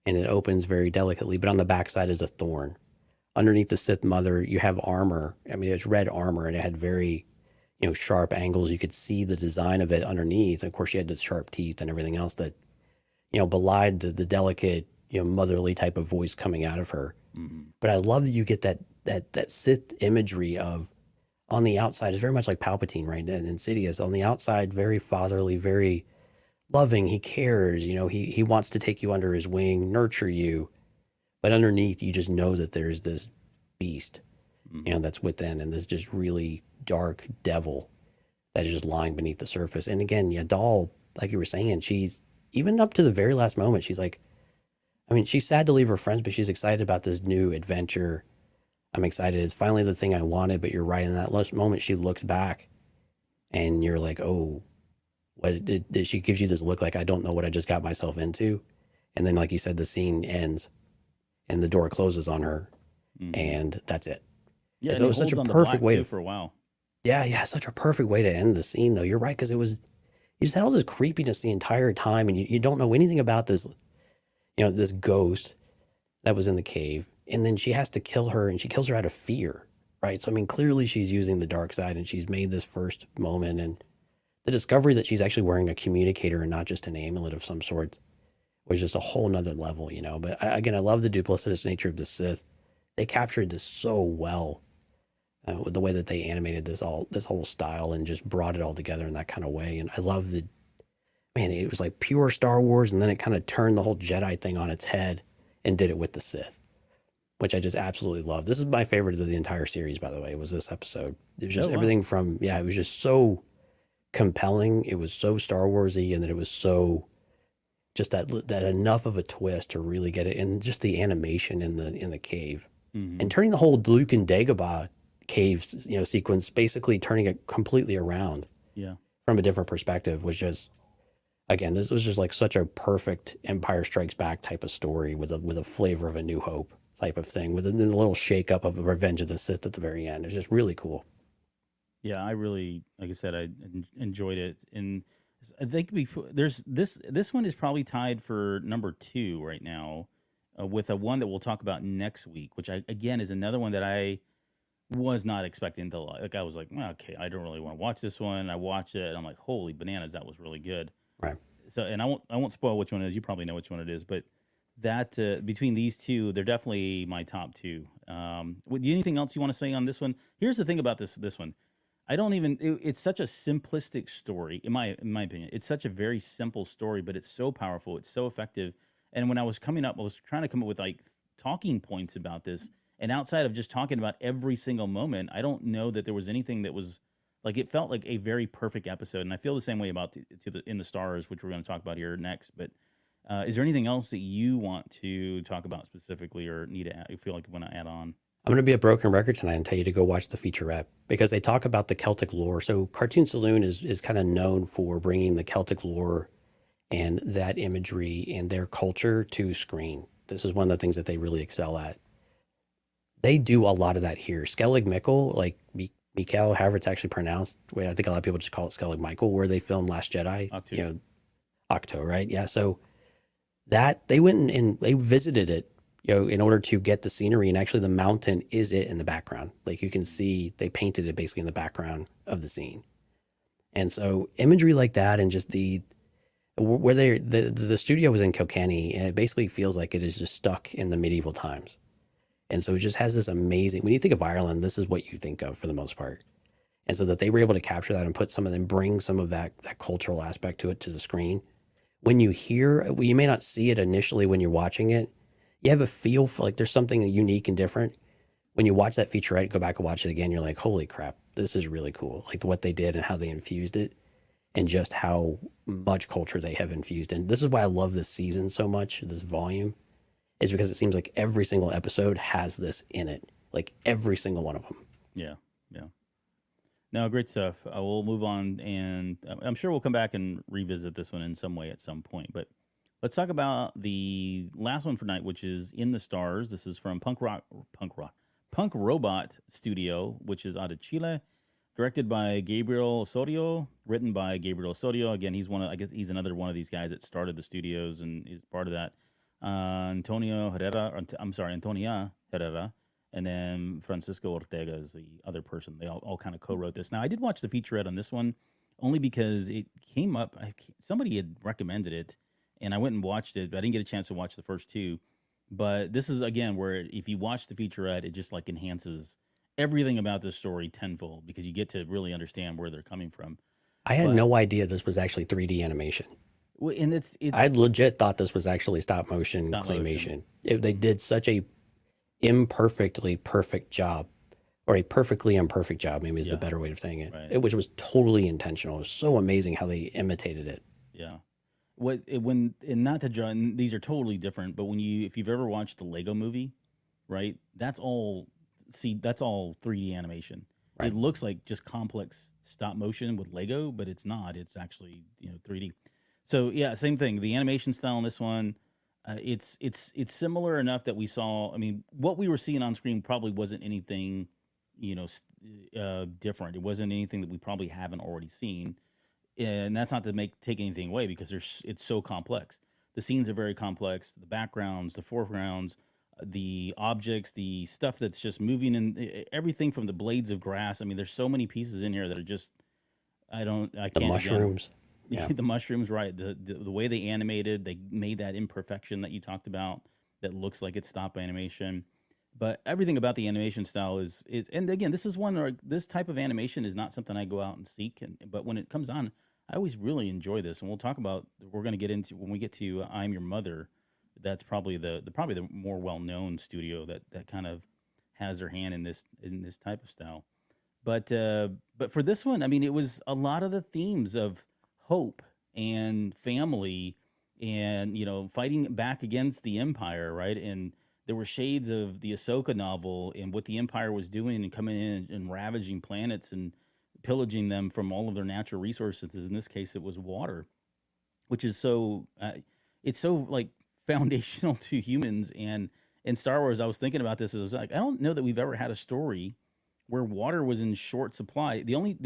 and it opens very delicately. But on the backside is a thorn. Underneath the Sith Mother, you have armor. I mean, it's red armor, and it had very sharp angles. You could see the design of it underneath. Of course, she had the sharp teeth and everything else that, belied the delicate, motherly type of voice coming out of her. Mm-hmm. But I love that you get that Sith imagery of, on the outside is very much like Palpatine, right? And Insidious. On the outside, very fatherly, very loving. He cares, he wants to take you under his wing, nurture you. But underneath, you just know that there's this beast, mm-hmm. That's within, and this just really dark devil that is just lying beneath the surface. And again, Doll, like you were saying, she's even up to the very last moment, she's like, I mean, she's sad to leave her friends, but she's excited about this new adventure. I'm excited. It's finally the thing I wanted, but you're right. In that last moment, she looks back and you're like, oh, what did she gives you this look like, I don't know what I just got myself into. And then, like you said, the scene ends and the door closes on her, mm-hmm. and that's it. Yeah, so it was such a perfect way to, for a while. Yeah, such a perfect way to end the scene, though. You're right, because you just had all this creepiness the entire time, and you don't know anything about this, this ghost that was in the cave, and then she has to kill her, and she kills her out of fear, right? So, I mean, clearly she's using the dark side, and she's made this first moment, and the discovery that she's actually wearing a communicator and not just an amulet of some sort was just a whole nother level, But again, I love the duplicitous nature of the Sith. They captured this so well. With the way that they animated this whole style and just brought it all together in that kind of way. And I love it was like pure Star Wars, and then it kind of turned the whole Jedi thing on its head and did it with the Sith, which I just absolutely love. This is my favorite of the entire series, by the way, was this episode. It was just everything from, it was just so compelling. It was so Star Warsy, and then it was so just that enough of a twist to really get it. And just the animation in the cave, mm-hmm. and turning the whole Luke and Dagobah cave sequence, basically turning it completely around from a different perspective, was just, again, this was just like such a perfect Empire Strikes Back type of story with a flavor of A New Hope type of thing, with a little shake up of Revenge of the Sith at the very end. It's just really cool. Yeah, I really, like I said, I enjoyed it. And I think there's this one is probably tied for number 2 right now, with a one that we'll talk about next week, which again is another one that I was not expecting to like. I was like, "Well, okay, I don't really want to watch this one. I watched it, and I'm like, holy bananas, that was really good. Right. So, and I won't spoil which one it is. You probably know which one it is, but that between these two, they're definitely my top two. Anything else you want to say on this one? Here's the thing about this one. I don't even. It's such a simplistic story, in my opinion. It's such a very simple story, but it's so powerful. It's so effective. And when I was coming up, I was trying to come up with like talking points about this. And outside of just talking about every single moment, I don't know that there was anything that was like it felt like a very perfect episode. And I feel the same way about to the In the Stars, which we're going to talk about here next. But is there anything else that you want to talk about specifically, or need to add, you feel like you want to add on? I'm going to be a broken record tonight and tell you to go watch the featurette because they talk about the Celtic lore. So Cartoon Saloon is kind of known for bringing the Celtic lore and that imagery and their culture to screen. This is one of the things that they really excel at. They do a lot of that here. Skellig Michael, like Mikhail, however it's actually pronounced. I think a lot of people just call it Skellig Michael, where they filmed Last Jedi. Octo. You know, Octo, right? Yeah. So that they went and they visited it, in order to get the scenery. And actually the mountain is it in the background. Like you can see they painted it basically in the background of the scene. And so imagery like that, and just the studio was in Kilkenny, and it basically feels like it is just stuck in the medieval times. And so it just has this amazing, when you think of Ireland, this is what you think of for the most part. And so that they were able to capture that and put some of them, bring some of that cultural aspect to it, to the screen. When you you may not see it initially when you're watching it. You have a feel for like there's something unique and different. When you watch that featurette, go back and watch it again, you're like, holy crap, this is really cool. Like what they did and how they infused it, and just how much culture they have infused. And this is why I love this season so much, this volume, is because it seems like every single episode has this in it. Like every single one of them. Yeah. Yeah. No, great stuff. We'll move on, and I'm sure we'll come back and revisit this one in some way at some point. But let's talk about the last one for night, which is In the Stars. This is from Punk Robot Studio, which is out of Chile. Directed by Gabriel Osorio, written by Gabriel Osorio. Again, he's I guess he's another one of these guys that started the studios and is part of that. Antonia Herrera, and then Francisco Ortega is the other person. They all kind of co-wrote this. Now, I did watch the featurette on this one only because it came up. Somebody had recommended it, and I went and watched it, but I didn't get a chance to watch the first two. But this is, again, where if you watch the featurette, it just like enhances everything about this story tenfold, because you get to really understand where they're coming from. I had no idea this was actually 3D animation. Well, and it's I legit thought this was actually stop motion claymation. They did such a imperfectly perfect job, or a perfectly imperfect job, maybe is the better way of saying it. Right. Which was totally intentional. It was so amazing how they imitated it. Yeah. Not to join, these are totally different, but if you've ever watched the Lego movie, right? That's all 3D animation. Right. It looks like just complex stop motion with Lego, but it's not. It's actually 3D. So yeah, same thing. The animation style in this one, it's similar enough that we saw. I mean, what we were seeing on screen probably wasn't anything, different. It wasn't anything that we probably haven't already seen, and that's not to take anything away, because it's so complex. The scenes are very complex. The backgrounds, the foregrounds, the objects, the stuff that's just moving, and everything from the blades of grass. I mean, there's so many pieces in here that are just I can't. The mushrooms. Yeah. The mushrooms, right? The way they animated, they made that imperfection that you talked about that looks like it's stop animation. But everything about the animation style is and again, this is one where this type of animation is not something I go out and seek. But when it comes on, I always really enjoy this. And we're going to get into, when we get to I'm Your Mother, that's probably the more well-known studio that kind of has their hand in this type of style. But for this one, I mean, it was a lot of the themes of hope and family and, fighting back against the Empire, right? And there were shades of the Ahsoka novel and what the Empire was doing and coming in and ravaging planets and pillaging them from all of their natural resources. In this case, it was water, which is so, it's so like foundational to humans. And in Star Wars, I was thinking about this. I was like, I don't know that we've ever had a story where water was in short supply. The only,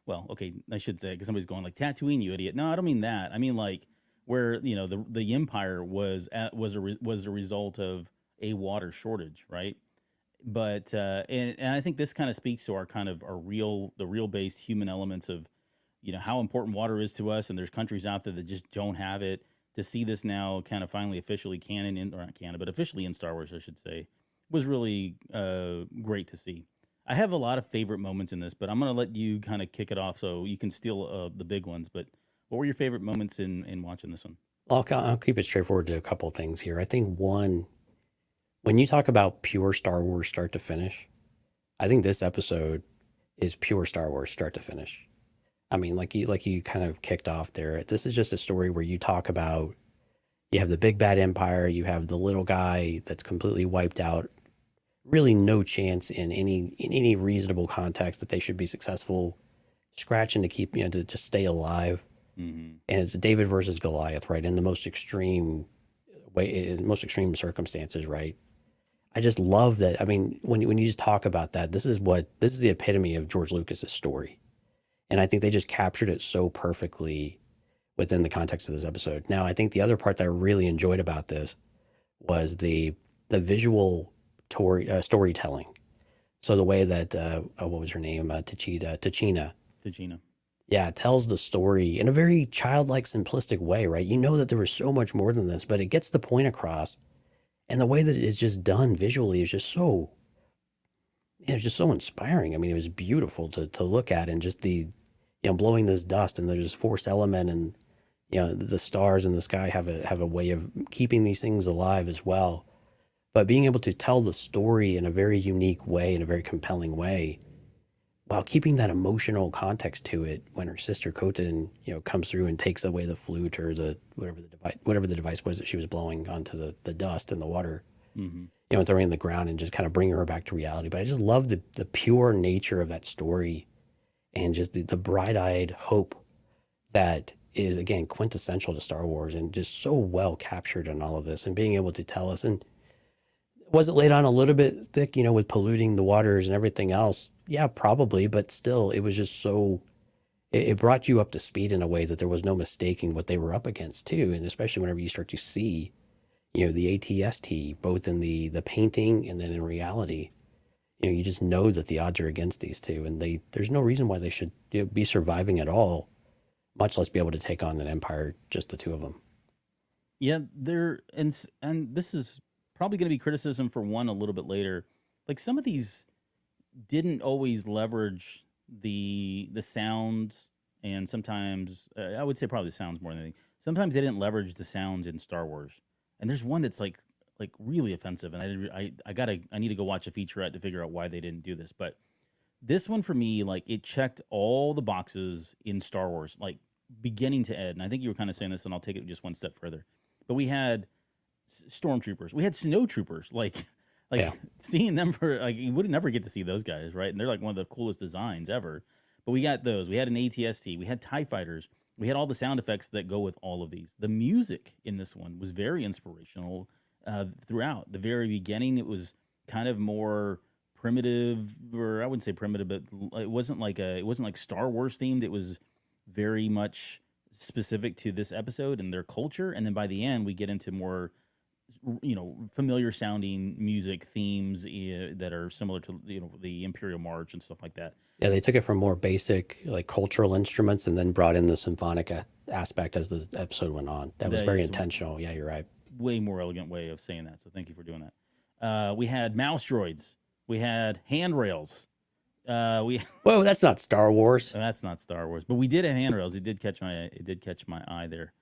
well, okay, I should say, because somebody's going like, Tatooine, you idiot. No, I don't mean that. I mean like where, the Empire was a result of a water shortage, right? but and I think this kind of speaks to our kind of the real based human elements of, how important water is to us, and there's countries out there that just don't have it. To see this now kind of finally officially canon in, or not canon, but officially in Star Wars, I should say, was really great to see. I have a lot of favorite moments in this, but I'm going to let you kind of kick it off so you can steal the big ones. But what were your favorite moments in watching this one? I'll keep it straightforward to a couple of things here. I think one, when you talk about pure Star Wars start to finish, I think this episode is pure Star Wars start to finish. I mean, like you kind of kicked off there. This is just a story where you talk about, you have the big bad empire, you have the little guy that's completely wiped out, really no chance in any reasonable context that they should be successful, scratching to keep, to just stay alive. Mm-hmm. And it's David versus Goliath, right? In the most extreme way, in most extreme circumstances, right? I just love that. I mean, when you just talk about that, this is the epitome of George Lucas's story. And I think they just captured it so perfectly within the context of this episode. Now, I think the other part that I really enjoyed about this was the visual storytelling. So the way that what was her name, Tachina, yeah, tells the story in a very childlike, simplistic way, right? You know that there was so much more than this, but it gets the point across, and the way that it's just done visually is just so. It was just so inspiring. I mean, it was beautiful to look at, and just the, blowing this dust, and there's this force element, and the stars in the sky have a way of keeping these things alive as well. But being able to tell the story in a very unique way, in a very compelling way, while keeping that emotional context to it, when her sister Khotin, comes through and takes away the flute or the whatever the device was that she was blowing onto the dust and the water, Mm-hmm. and throwing it in the ground and just kind of bringing her back to reality. But I just love the pure nature of that story, and just the bright-eyed hope that is, again, quintessential to Star Wars, and just so well captured in all of this, and being able to tell us. And was it laid on a little bit thick, with polluting the waters and everything else? Yeah, probably, but still, it was just so, it brought you up to speed in a way that there was no mistaking what they were up against too. And especially whenever you start to see, the ATST, both in the painting and then in reality, you just know that the odds are against these two, and there's no reason why they should be surviving at all, much less be able to take on an empire, just the two of them. Yeah, and this is probably going to be criticism for one a little bit later. Like, some of these didn't always leverage the sounds, and sometimes I would say probably the sounds more than anything. Sometimes they didn't leverage the sounds in Star Wars, and there's one that's like really offensive, and I need to go watch a featurette to figure out why they didn't do this. But this one for me, like, it checked all the boxes in Star Wars, like beginning to end. And I think you were kind of saying this, and I'll take it just one step further. But we had stormtroopers, we had snow troopers, like Yeah. seeing them for, like, you would never get to see those guys, right? And they're like one of the coolest designs ever. But we got those. We had an ATST. We had TIE fighters. We had all the sound effects that go with all of these. The music in this one was very inspirational throughout. The very beginning, it was kind of more primitive, or I wouldn't say primitive, but it wasn't like Star Wars themed. It was very much specific to this episode and their culture. And then by the end, we get into more, familiar sounding music themes that are similar to, the Imperial March and stuff like that. Yeah, they took it from more basic, like, cultural instruments, and then brought in the symphonic aspect as the episode went on. That was very intentional. Yeah, you're right. Way more elegant way of saying that. So thank you for doing that. We had mouse droids. We had handrails. Well, that's not Star Wars. That's not Star Wars, but we did have handrails. It did catch my eye there.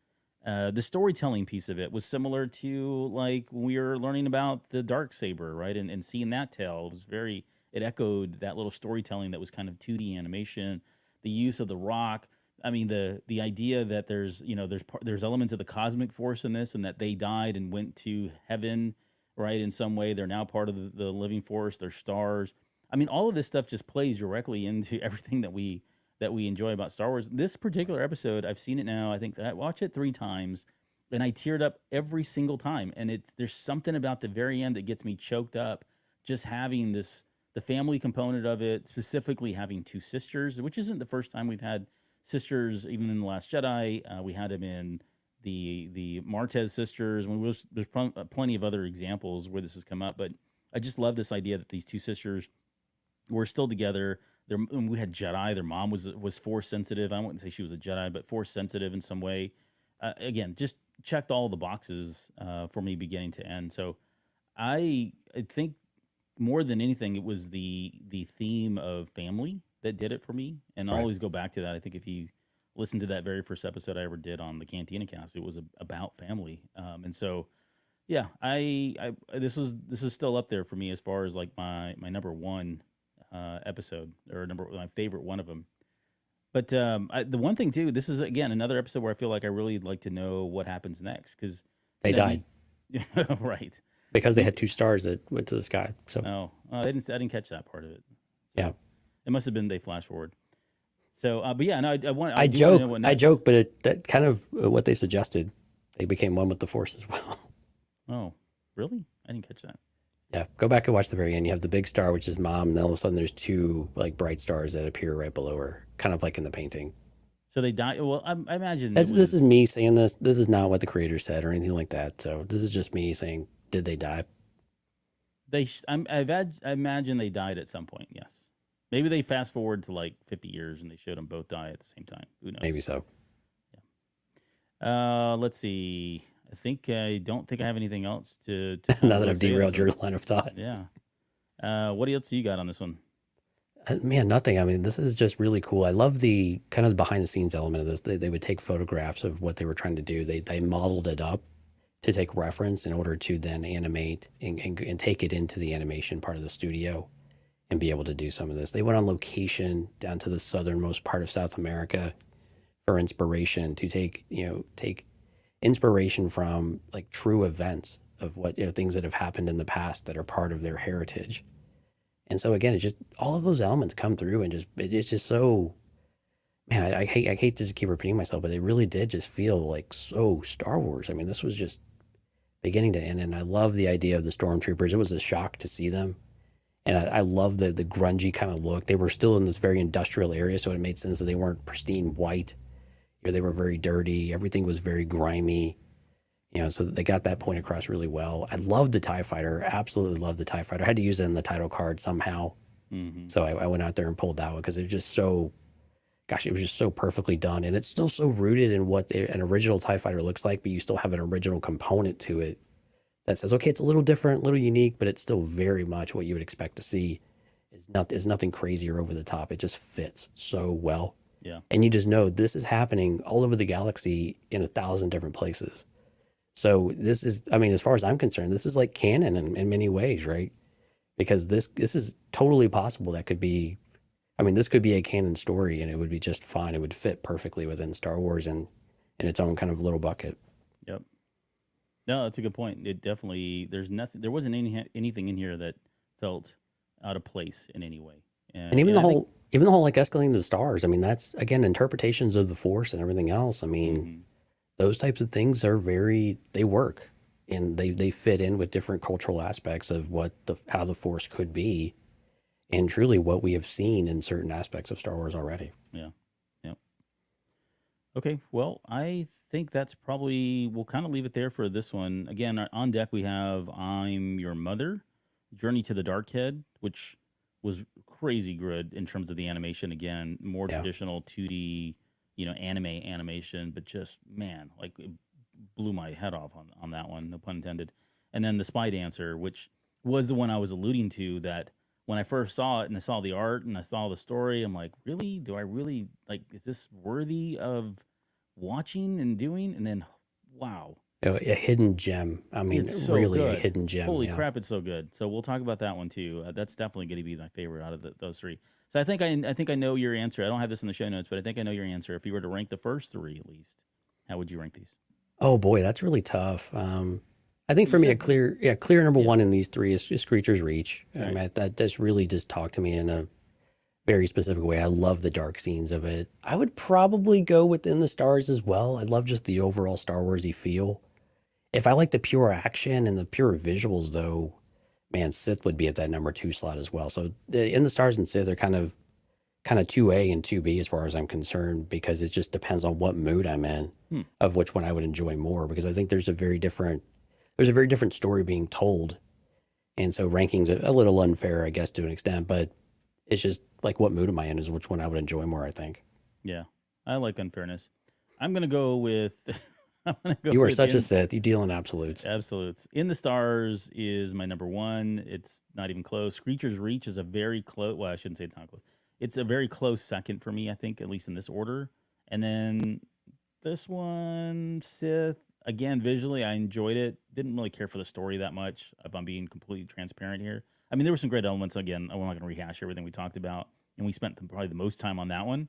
The storytelling piece of it was similar to, like, when we were learning about the Darksaber, right? And seeing that tale, it echoed that little storytelling that was kind of 2D animation, the use of the rock. I mean, the idea that there's elements of the cosmic force in this, and that they died and went to heaven, right? In some way, they're now part of the living force. They're stars. I mean, all of this stuff just plays directly into everything that we enjoy about Star Wars. This particular episode, I've seen it now. I think I watched it 3 times, and I teared up every single time. And there's something about the very end that gets me choked up, just having the family component of it, specifically having 2 sisters, which isn't the first time we've had sisters. Even in The Last Jedi, we had them in the Martez sisters. There's plenty of other examples where this has come up, but I just love this idea that these two sisters were still together. We had Jedi. Their mom was force sensitive. I wouldn't say she was a Jedi, but force sensitive in some way. Again, just checked all the boxes for me beginning to end. So I think more than anything, it was the theme of family that did it for me. And I always go back to that. I think if you listen to that very first episode I ever did on the Cantina Cast, it was about family. And so, yeah, I this is still up there for me as far as like my number one episode, or my favorite one of them. But the one thing too, this is again another episode where I feel like I really like to know what happens next, because They died right, because they had 2 stars that went to the sky. So I didn't catch that part of it. So yeah, it must have been they flash forward. So, but yeah, no, I joke, but that kind of what they suggested. They became one with the Force as well. Oh, really? I didn't catch that. Yeah, go back and watch the very end. You have the big star, which is Mom, and then all of a sudden there's 2 like bright stars that appear right below her, kind of like in the painting. So they die. Well, I imagine This is me saying this. This is not what the creator said or anything like that. So this is just me saying, did they die? I imagine they died at some point. Yes, maybe they fast forward to like 50 years and they showed them both die at the same time. Who knows? Maybe so. Yeah. Let's see. I don't think I have anything else to Now that I've derailed your line of thought. Yeah. What else you got on this one? Man, nothing. I mean, this is just really cool. I love the kind of behind the scenes element of this. They would take photographs of what they were trying to do. They modeled it up to take reference in order to then animate and take it into the animation part of the studio and be able to do some of this. They went on location down to the southernmost part of South America for inspiration, to take inspiration from like true events of what, things that have happened in the past that are part of their heritage. And so again, it's just all of those elements come through, and it's just so, man, I hate to just keep repeating myself, but it really did just feel like so Star Wars. I mean, this was just beginning to end, and I love the idea of the stormtroopers. It was a shock to see them. And I love the grungy kind of look. They were still in this very industrial area, so it made sense that they weren't pristine white. They were very dirty. Everything was very grimy. So they got that point across really well. I love the TIE Fighter. Absolutely love the TIE Fighter. I had to use it in the title card somehow. Mm-hmm. So I went out there and pulled that one because it was just so, it was just so perfectly done. And it's still so rooted in what an original TIE Fighter looks like, but you still have an original component to it that says, okay, it's a little different, a little unique, but it's still very much what you would expect to see. It's nothing crazy or over the top. It just fits so well. Yeah. And you just know this is happening all over the galaxy in 1,000 different places. So this is, I mean, as far as I'm concerned, this is like canon in many ways, right? Because this is totally possible. That could be, this could be a canon story, and it would be just fine. It would fit perfectly within Star Wars and in its own kind of little bucket. Yep. No, that's a good point. It definitely, there wasn't anything in here that felt out of place in any way. And even the whole like escalating to the stars. I mean, that's again interpretations of the Force and everything else. I mean, mm-hmm. Those types of things are they work, and they fit in with different cultural aspects of how the Force could be, and truly what we have seen in certain aspects of Star Wars already. Yeah. Yep. Okay. Well, I think that's probably, we'll kind of leave it there for this one. Again, on deck we have I'm Your Mother, Journey to the Dark Head, which was crazy good in terms of the animation. Again, more traditional 2D, anime animation, but just, man, like it blew my head off on that one, no pun intended. And then The Spy Dancer, which was the one I was alluding to, that when I first saw it and I saw the art and I saw the story, I'm like, really? Do I really, like, is this worthy of watching and doing? And then, wow. A hidden gem. I mean, it's so really good. A hidden gem. Holy crap, it's so good. So we'll talk about that one too. That's definitely going to be my favorite out of those three. So I think I know your answer. I don't have this in the show notes, but I think I know your answer. If you were to rank the first three at least, how would you rank these? Oh boy, that's really tough. I think for me, a clear number one in these three is Screecher's Reach. Right. I mean, that just really just talked to me in a very specific way. I love the dark scenes of it. I would probably go Within the Stars as well. I love just the overall Star Warsy feel. If I like the pure action and the pure visuals, though, man, Sith would be at that number 2 slot as well. So In the Stars and Sith are kind of 2A and 2B as far as I'm concerned, because it just depends on what mood I'm in of which one I would enjoy more. Because I think there's a very different story being told And so ranking's a little unfair, I guess, to an extent, but it's just like what mood am I in is which one I would enjoy more, I think. Yeah, I like unfairness. I'm gonna go with. I'm gonna go You are with such a Sith. You deal in absolutes. Absolutes. In the Stars is my number one. It's not even close. Screecher's Reach is a very close. Well, I shouldn't say it's not close. It's a very close second for me, I think, at least in this order. And then this one, Sith. Again, visually, I enjoyed it. Didn't really care for the story that much, if I'm being completely transparent here. I mean, there were some great elements. Again, I'm not going to rehash everything we talked about. And we spent probably the most time on that one.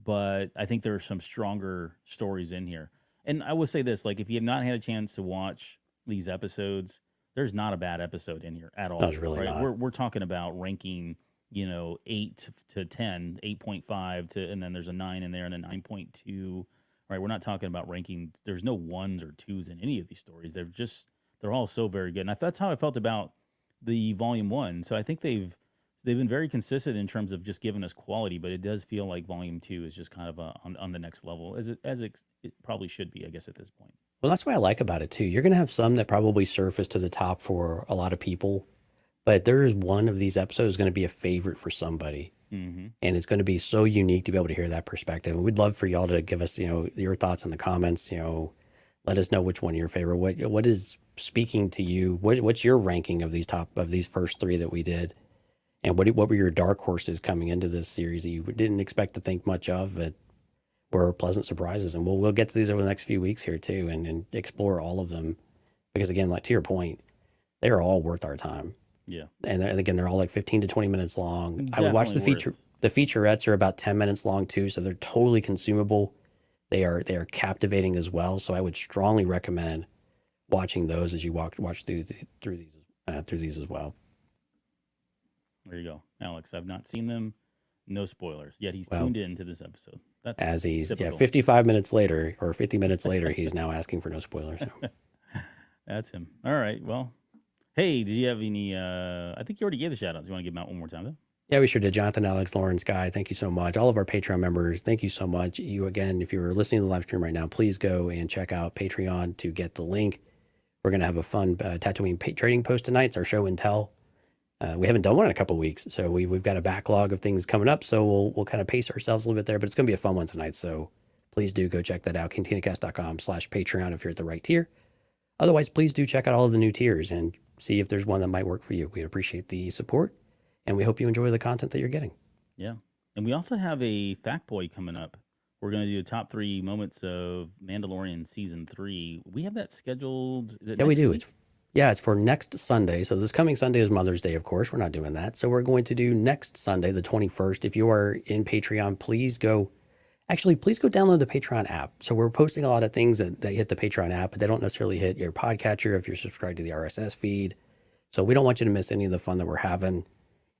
But I think there are some stronger stories in here. And I will say this, like, if you have not had a chance to watch these episodes, there's not a bad episode in here at all. That's really right? not. We're talking about ranking, 8 to 10, 8.5 to, and then there's a 9 in there and a 9.2. Right? We're not talking about ranking. There's no 1s or 2s in any of these stories. They're all so very good. And that's how I felt about the volume 1. So I think they've been very consistent in terms of just giving us quality, but it does feel like volume 2 is just kind of on the next level as it probably should be, I guess, at this point. Well, that's what I like about it too. You're going to have some that probably surface to the top for a lot of people, but there is one of these episodes going to be a favorite for somebody. Mm-hmm. And it's going to be so unique to be able to hear that perspective. And we'd love for y'all to give us, your thoughts in the comments, let us know which one your favorite, what is speaking to you. What's your ranking of these first 3 that we did? And what were your dark horses coming into this series that you didn't expect to think much of, but were pleasant surprises? And we'll get to these over the next few weeks here too, and explore all of them, because again, like to your point, they are all worth our time. Yeah, and again, they're all like 15 to 20 minutes long. Definitely I would watch the worth. The featurettes are about 10 minutes long too, so they're totally consumable. They are captivating as well. So I would strongly recommend watching those as you watch through these as well. There you go, Alex. I've not seen them. No spoilers. Yet he's Well, tuned in to this episode. That's As he's typical. 55 minutes later or 50 minutes later, he's now asking for no spoilers. So. That's him. All right. Well, hey, did you have any? I think you already gave the shout outs. You want to give them out one more time, though? Yeah, we sure did. Jonathan, Alex, Lawrence, Guy, thank you so much. All of our Patreon members, thank you so much. You, again, if you're listening to the live stream right now, please go and check out Patreon to get the link. We're going to have a fun Tatooine trading post tonight. It's our show and tell. We haven't done one in a couple of weeks, so we've got a backlog of things coming up, so we'll kind of pace ourselves a little bit there, but it's going to be a fun one tonight, so please do go check that out, cantinacast.com/Patreon if you're at the right tier. Otherwise, please do check out all of the new tiers and see if there's one that might work for you. We'd appreciate the support, and we hope you enjoy the content that you're getting. Yeah. And we also have a Fact Boy coming up. We're going to do the top 3 moments of Mandalorian Season 3. We have that scheduled. Yeah, we do. It's for next Sunday. So this coming Sunday is Mother's Day, of course. We're not doing that. So we're going to do next Sunday, the 21st. If you are in Patreon, please go download the Patreon app. So we're posting a lot of things that hit the Patreon app, but they don't necessarily hit your podcatcher if you're subscribed to the RSS feed. So we don't want you to miss any of the fun that we're having.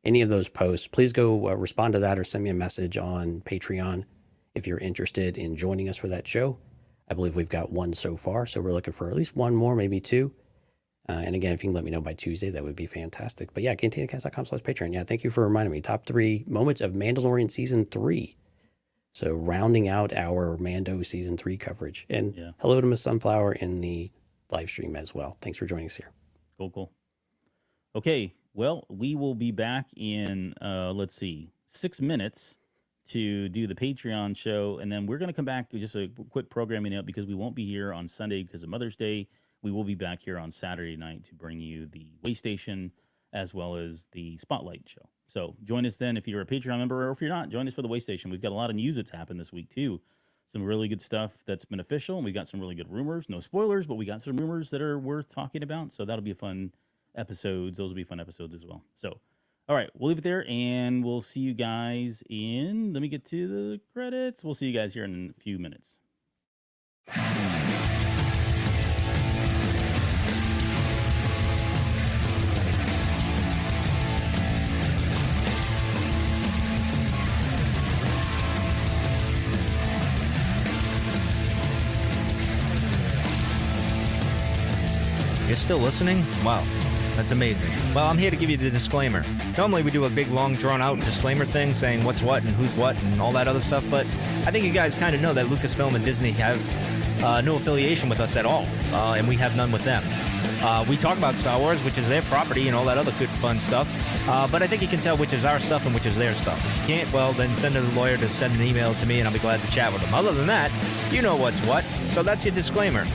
Any of those posts, please go respond to that or send me a message on Patreon if you're interested in joining us for that show. I believe we've got 1 so far. So we're looking for at least 1 more, maybe 2. And again, if you can let me know by Tuesday, that would be fantastic. But yeah, cantinacast.com/Patreon. Yeah, thank you for reminding me. Top 3 moments of Mandalorian Season 3. So rounding out our Mando Season 3 coverage. And hello to Miss Sunflower in the live stream as well. Thanks for joining us here. Cool. Okay, well, we will be back in, 6 minutes to do the Patreon show. And then we're going to come back with just a quick programming up because we won't be here on Sunday because of Mother's Day. We will be back here on Saturday night to bring you the Way Station as well as the Spotlight show. So join us then if you're a Patreon member, or if you're not, join us for the Way Station. We've got a lot of news that's happened this week too. Some really good stuff that's been official. We got some really good rumors, no spoilers, but we got some rumors that are worth talking about. So that'll be a fun episodes. Those will be fun episodes as well. So, all right, we'll leave it there and we'll see you guys let me get to the credits. We'll see you guys here in a few minutes. You're still listening? Wow, that's amazing. Well, I'm here to give you the disclaimer. Normally we do a big, long, drawn-out disclaimer thing saying what's what and who's what and all that other stuff, but I think you guys kind of know that Lucasfilm and Disney have no affiliation with us at all, and we have none with them. We talk about Star Wars, which is their property, and all that other good fun stuff. But I think you can tell which is our stuff and which is their stuff. If you can't, well, then send a lawyer to send an email to me, and I'll be glad to chat with them. Other than that, you know what's what. So that's your disclaimer.